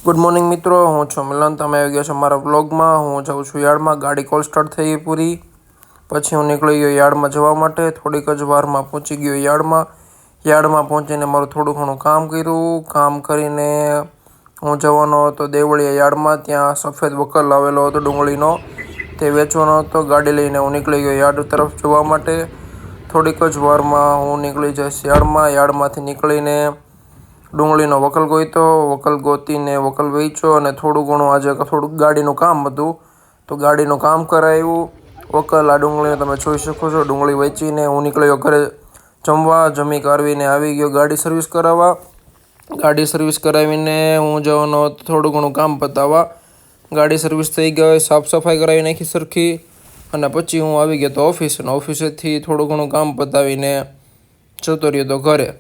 Good morning મિત્રો, હું છું મિલન. તમે આવી ગયા છો મારા વ્લોગમાં. હું જાઉં છું યાર્ડમાં. ગાડી કોલ સ્ટાર્ટ થઈ ગઈ પૂરી. પછી હું નીકળી ગયો યાર્ડમાં જવા માટે. થોડીક જ વારમાં પહોંચી ગયો યાર્ડમાં. યાર્ડમાં પહોંચીને મારું થોડું ઘણું કામ કર્યું. કામ કરીને હું જવાનો હતો દેવળિયા યાર્ડમાં. ત્યાં સફેદ વકલ આવેલો હતો ડુંગળીનો, તે વેચવાનો હતો. ગાડી લઈને હું નીકળી ગયો યાર્ડ તરફ જવા માટે. થોડીક જ વારમાં હું નીકળી જઈશ યાર્ડમાં. યાર્ડમાંથી નીકળીને ડુંગળીનો વકલ ગોઈતો. વકલ ગોતીને વકલ વેચ્યો અને થોડું ઘણું આજે થોડુંક ગાડીનું કામ હતું તો ગાડીનું કામ કરાવ્યું. વકલ આ ડુંગળીને તમે જોઈ શકો છો. ડુંગળી વેચીને હું નીકળ્યો ઘરે જમવા. જમી કારવીને આવી ગયો ગાડી સર્વિસ કરાવવા. ગાડી સર્વિસ કરાવીને હું જવાનો થોડું ઘણું કામ પતાવવા. ગાડી સર્વિસ થઈ ગઈ, સાફ સફાઈ કરાવી નાખી સરખી, અને પછી હું આવી ગયો તો ઓફિસે. ઓફિસેથી થોડું ઘણું કામ પતાવીને જતો રહ્યો તો ઘરે.